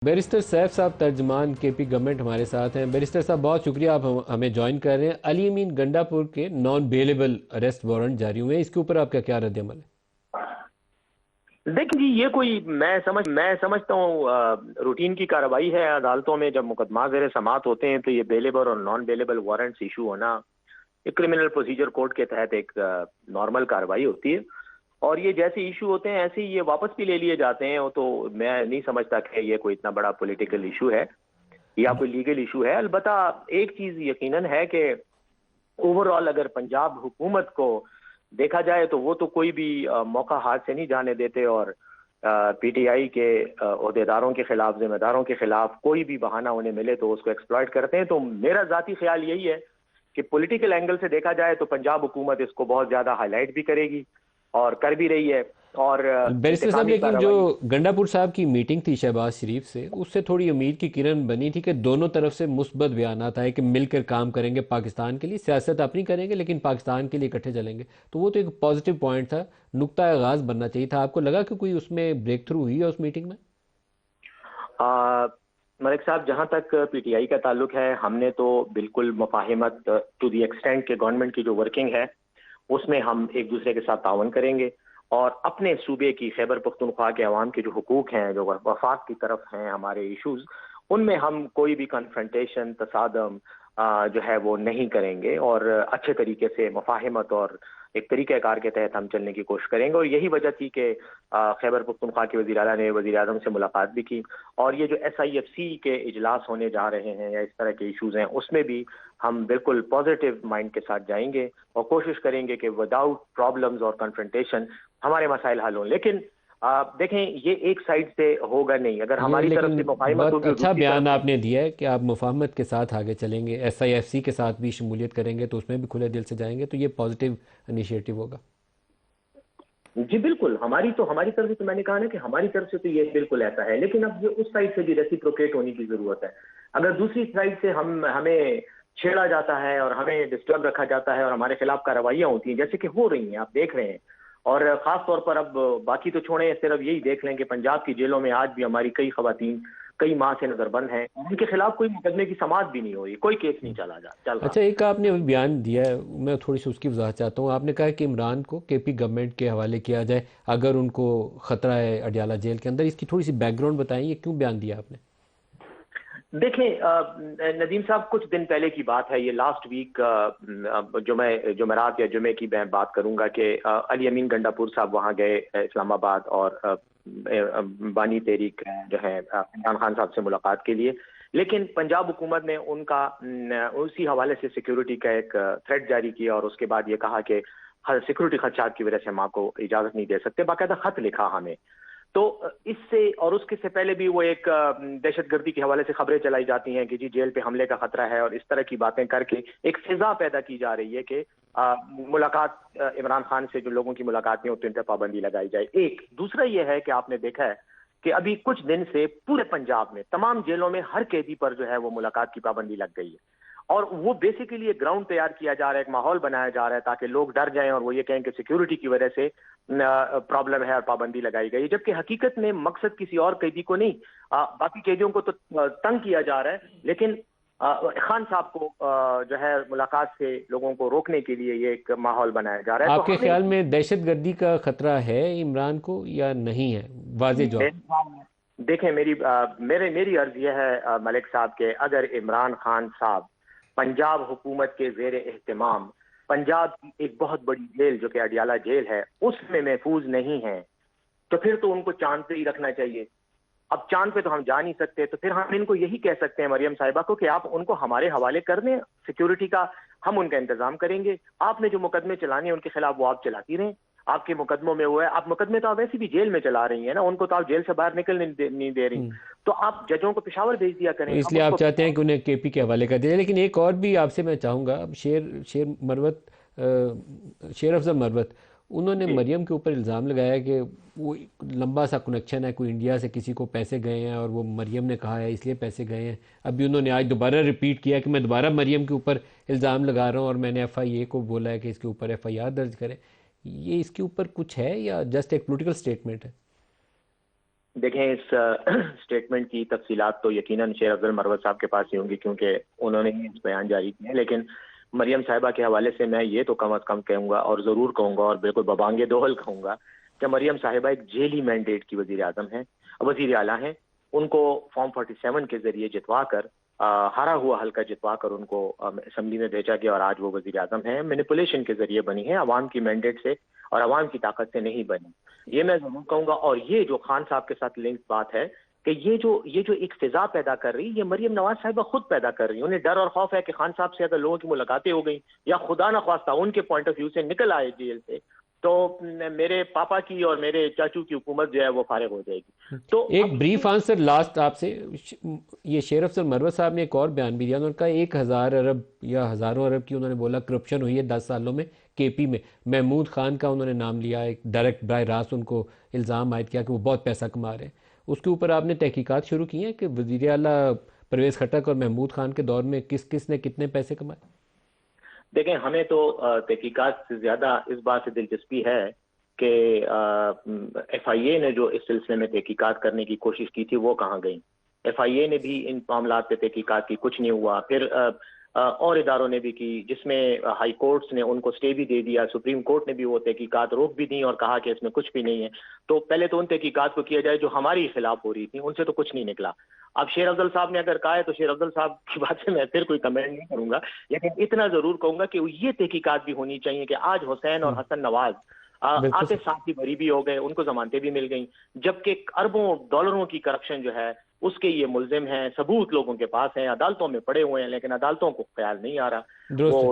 Barrister safe صاحب ترجمان کے پی گورنمنٹ ہمارے ساتھ ہیں۔ بیرسٹر صاحب بہت شکریہ، آپ ہمیں جوائن کر رہے ہیں۔ علی امین گنڈا پور کے نان بیلیبل اریسٹ وارنٹ جاری ہوئے ہیں، اس کے اوپر آپ کا کیا رد عمل ہے؟ دیکھیں جی، یہ کوئی میں سمجھتا ہوں روٹین کی کارروائی ہے عدالتوں میں۔ جب مقدمات زیر سماعت ہوتے ہیں تو یہ بیلیبل اور نان بیلیبل وارنٹس ایشو ہونا ایک کرمنل پروسیجر کوڈ کے تحت ایک نارمل کارروائی ہوتی ہے، اور یہ جیسے ایشو ہوتے ہیں ایسے ہی یہ واپس بھی لے لیے جاتے ہیں۔ تو میں نہیں سمجھتا کہ یہ کوئی اتنا بڑا پولیٹیکل ایشو ہے یا کوئی لیگل ایشو ہے۔ البتہ ایک چیز یقیناً ہے کہ اوور آل اگر پنجاب حکومت کو دیکھا جائے تو وہ تو کوئی بھی موقع ہاتھ سے نہیں جانے دیتے، اور پی ٹی آئی کے عہدیداروں کے خلاف، ذمہ داروں کے خلاف کوئی بھی بہانہ انہیں ملے تو اس کو ایکسپلائٹ کرتے ہیں۔ تو میرا ذاتی خیال یہی ہے کہ پولیٹیکل اینگل سے دیکھا جائے تو پنجاب حکومت اس کو بہت زیادہ ہائی لائٹ بھی کرے گی اور کر بھی رہی ہے۔ اور بیرسٹر صاحب، انتقامی لیکن جو کارروائی، گنڈا پور صاحب کی میٹنگ تھی شہباز شریف سے، اس سے تھوڑی امید کی کرن بنی تھی کہ دونوں طرف سے مثبت بیانات آئے کہ مل کر کام کریں گے پاکستان کے لیے، سیاست اپنی کریں گے لیکن پاکستان کے لیے اکٹھے چلیں گے، تو وہ تو ایک پازیٹیو پوائنٹ تھا، نقطہ آغاز بننا چاہیے تھا۔ آپ کو لگا کہ کوئی اس میں بریک تھرو ہوئی ہے اس میٹنگ میں؟ ملک صاحب، جہاں تک پی ٹی آئی کا تعلق ہے، ہم نے تو بالکل مفاہمت ٹو دی ایکسٹینٹ کہ گورنمنٹ کی جو ورکنگ ہے اس میں ہم ایک دوسرے کے ساتھ تعاون کریں گے، اور اپنے صوبے کی خیبر پختونخوا کے عوام کے جو حقوق ہیں، جو وفاق کی طرف ہیں ہمارے ایشوز، ان میں ہم کوئی بھی کنفرنٹیشن، تصادم جو ہے وہ نہیں کریں گے، اور اچھے طریقے سے مفاہمت اور ایک طریقہ کار کے تحت ہم چلنے کی کوشش کریں گے۔ اور یہی وجہ تھی کہ خیبر پختونخوا کے وزیر اعلیٰ نے وزیر اعظم سے ملاقات بھی کی، اور یہ جو ایس آئی ایف سی کے اجلاس ہونے جا رہے ہیں یا اس طرح کے ایشوز ہیں اس میں بھی ہم بالکل پازیٹیو مائنڈ کے ساتھ جائیں گے اور کوشش کریں گے کہ وداؤٹ پرابلمز اور کنفرنٹیشن ہمارے مسائل حل ہوں۔ لیکن دیکھیں، یہ ایک سائڈ سے ہوگا نہیں، اگر ہماری طرف سے مفاہمت بہت ہوگی، اچھا دوسری بیان طرف آپ نے دیا ہے کہ آپ مفاہمت کے ساتھ آگے چلیں گے، ایس آئی ایف سی کے ساتھ بھی شمولیت کریں گے تو اس میں بھی کھلے دل سے جائیں گے، تو یہ پازیٹیو انیشیٹو ہوگا۔ جی بالکل، ہماری طرف سے تو میں نے کہا نا کہ ہماری طرف سے تو یہ بالکل ایسا ہے، لیکن اب یہ اس سائڈ سے بھی ریسیپروکیٹ ہونے کی ضرورت ہے۔ اگر دوسری سائڈ سے ہمیں چھیڑا جاتا ہے اور ہمیں ڈسٹرب رکھا جاتا ہے اور ہمارے خلاف کارروائیاں ہوتی ہیں جیسے کہ ہو رہی ہیں، آپ دیکھ رہے ہیں، اور خاص طور پر اب باقی تو چھوڑیں، صرف یہی دیکھ لیں کہ پنجاب کی جیلوں میں آج بھی ہماری کئی خواتین کئی ماہ سے نظر بند ہیں، ان کے خلاف کوئی مقدمے کی سماعت بھی نہیں ہو رہی، کوئی کیس نہیں چل رہا۔ اچھا، ایک آپ نے ابھی بیان دیا ہے، میں تھوڑی سی اس کی وضاحت چاہتا ہوں۔ آپ نے کہا کہ عمران کو کے پی گورنمنٹ کے حوالے کیا جائے اگر ان کو خطرہ ہے اڈیالہ جیل کے اندر، اس کی تھوڑی سی بیک گراؤنڈ بتائیں، یہ کیوں بیان دیا آپ نے؟ دیکھیں ندیم صاحب، کچھ دن پہلے کی بات ہے، یہ لاسٹ ویک جمعرات یا جمعے کی میں بات کروں گا کہ علی امین گنڈا پور صاحب وہاں گئے اسلام آباد، اور بانی تحریک جو ہے عمران خان صاحب سے ملاقات کے لیے، لیکن پنجاب حکومت نے ان کا اسی حوالے سے سیکیورٹی کا ایک تھریٹ جاری کیا، اور اس کے بعد یہ کہا کہ سیکیورٹی خدشات کی وجہ سے ماں کو اجازت نہیں دے سکتے، باقاعدہ خط لکھا ہمیں۔ تو اس سے اور اس کے سے پہلے بھی وہ ایک دہشت گردی کے حوالے سے خبریں چلائی جاتی ہیں کہ جی جیل پہ حملے کا خطرہ ہے، اور اس طرح کی باتیں کر کے ایک فضا پیدا کی جا رہی ہے کہ ملاقات عمران خان سے جو لوگوں کی ملاقات نہیں ہوتی ان پہ پابندی لگائی جائے۔ ایک دوسرا یہ ہے کہ آپ نے دیکھا ہے کہ ابھی کچھ دن سے پورے پنجاب میں تمام جیلوں میں ہر قیدی پر جو ہے وہ ملاقات کی پابندی لگ گئی ہے، اور وہ بیسیکلی ایک گراؤنڈ تیار کیا جا رہا ہے، ایک ماحول بنایا جا رہا ہے تاکہ لوگ ڈر جائیں اور وہ یہ کہیں کہ سیکیورٹی کی وجہ سے پرابلم ہے اور پابندی لگائی گئی، جبکہ حقیقت میں مقصد کسی اور قیدی کو نہیں، باقی قیدیوں کو تو تنگ کیا جا رہا ہے، لیکن خان صاحب کو جو ہے ملاقات سے لوگوں کو روکنے کے لیے یہ ایک ماحول بنایا جا رہا ہے۔ آپ کے خیال میں دہشت گردی کا خطرہ ہے عمران کو یا نہیں ہے؟ واضح جواب۔ دیکھیں، میری عرض یہ ہے ملک صاحب کہ اگر عمران خان صاحب پنجاب حکومت کے زیر اہتمام پنجاب کی ایک بہت بڑی جیل جو کہ اڈیالہ جیل ہے اس میں محفوظ نہیں ہیں، تو پھر تو ان کو چاند پہ ہی رکھنا چاہیے۔ اب چاند پہ تو ہم جا نہیں سکتے، تو پھر ہم ان کو یہی کہہ سکتے ہیں مریم صاحبہ کو کہ آپ ان کو ہمارے حوالے کر دیں، سیکیورٹی کا ہم ان کا انتظام کریں گے، آپ نے جو مقدمے چلانے ہیں ان کے خلاف وہ آپ چلاتی رہیں، آپ کے مقدموں میں وہ ہے، آپ مقدمے تو آپ ویسے بھی جیل میں چلا رہی ہیں نا، ان کو تو آپ جیل سے باہر نکلنے نہیں دے رہی، تو آپ ججوں کو پشاور بھیج دیا کریں۔ اس لیے آپ چاہتے ہیں کہ انہیں کے پی کے حوالے کر دیا۔ لیکن ایک اور بھی آپ سے میں چاہوں گا، اب شیر افضل مروت، انہوں نے مریم کے اوپر الزام لگایا کہ وہ لمبا سا کنیکشن ہے، کوئی انڈیا سے کسی کو پیسے گئے ہیں اور وہ مریم نے کہا ہے اس لیے پیسے گئے ہیں۔ ابھی انہوں نے آج دوبارہ ریپیٹ کیا کہ میں دوبارہ مریم کے اوپر الزام لگا رہا ہوں اور میں نے ایف آئی اے کو بولا ہے کہ اس کے اوپر ایف آئی آر درج کرے۔ یہ اس کے اوپر کچھ ہے یا جسٹ ایک پولیٹیکل سٹیٹمنٹ ہے؟ دیکھیں اس اسٹیٹمنٹ کی تفصیلات تو یقیناً شیر افضل مروت صاحب کے پاس ہی ہوں گی، کیونکہ انہوں نے ہی اس بیان جاری کیا ہے، لیکن مریم صاحبہ کے حوالے سے میں یہ تو کم از کم کہوں گا، اور ضرور کہوں گا، اور بالکل ببانگ دہل کہوں گا، کہ مریم صاحبہ ایک جیلی مینڈیٹ کی وزیر اعظم ہیں، وزیر اعلیٰ ہیں۔ ان کو فارم 47 کے ذریعے جتوا کر، ہارا ہوا حلقہ جتوا کر ان کو اسمبلی میں بھیجا گیا، اور آج وہ وزیر اعظم ہیں۔ مینیپولیشن کے ذریعے بنی ہے، عوام کی مینڈیٹ سے اور عوام کی طاقت سے نہیں بنی، یہ میں ضرور کہوں گا۔ اور یہ جو خان صاحب کے ساتھ لنک بات ہے کہ یہ جو ایک فضا پیدا کر رہی، یہ مریم نواز صاحبہ خود پیدا کر رہی، انہیں ڈر اور خوف ہے کہ خان صاحب سے اگر لوگوں کی ملاقاتیں ہو گئیں یا خدا نخواستہ ان کے پوائنٹ آف ویو سے نکل آئے جیل سے، تو میرے پاپا کی اور میرے چاچو کی حکومت جو ہے وہ فارغ ہو جائے گی۔ تو ایک اب بریف آنسر لاسٹ آپ سے، یہ شیر افضل مروت صاحب نے ایک اور بیان بھی دیا، انہوں نے کہا 1,000 ارب یا ہزاروں ارب کی انہوں نے بولا کرپشن ہوئی ہے 10 سالوں میں کے پی میں۔ محمود خان کا انہوں نے نام لیا، ایک ڈائریکٹ براہ راست ان کو الزام عائد کیا کہ وہ بہت پیسہ کما رہے ہیں۔ اس کے اوپر آپ نے تحقیقات شروع کی ہیں کہ وزیر اعلیٰ پرویز خٹک اور محمود خان کے دور میں کس کس نے کتنے پیسے کمائے؟ دیکھیں، ہمیں تو تحقیقات سے زیادہ اس بات سے دلچسپی ہے کہ ایف آئی اے نے جو اس سلسلے میں تحقیقات کرنے کی کوشش کی تھی وہ کہاں گئی۔ ایف آئی اے نے بھی ان معاملات پہ تحقیقات کی، کچھ نہیں ہوا۔ پھر اور اداروں نے بھی کی، جس میں ہائی کورٹس نے ان کو سٹے بھی دے دیا، سپریم کورٹ نے بھی وہ تحقیقات روک بھی دی اور کہا کہ اس میں کچھ بھی نہیں ہے۔ تو پہلے تو ان تحقیقات کو کیا جائے جو ہماری خلاف ہو رہی تھی، ان سے تو کچھ نہیں نکلا۔ اب شیر افضل صاحب نے اگر کہا ہے تو شیر افضل صاحب کی بات سے میں پھر کوئی کمنٹ نہیں کروں گا، لیکن اتنا ضرور کہوں گا کہ یہ تحقیقات بھی ہونی چاہیے کہ آج حسین اور حسن نواز بالکل آتے ساتھ ہی بری بھی ہو گئے، ان کو ضمانتیں بھی مل گئیں، جبکہ اربوں ڈالروں کی کرپشن جو ہے اس کے یہ ملزم ہیں، ثبوت لوگوں کے پاس ہیں، عدالتوں میں پڑے ہوئے ہیں، لیکن عدالتوں کو خیال نہیں آ رہا۔ درست وہ ہے۔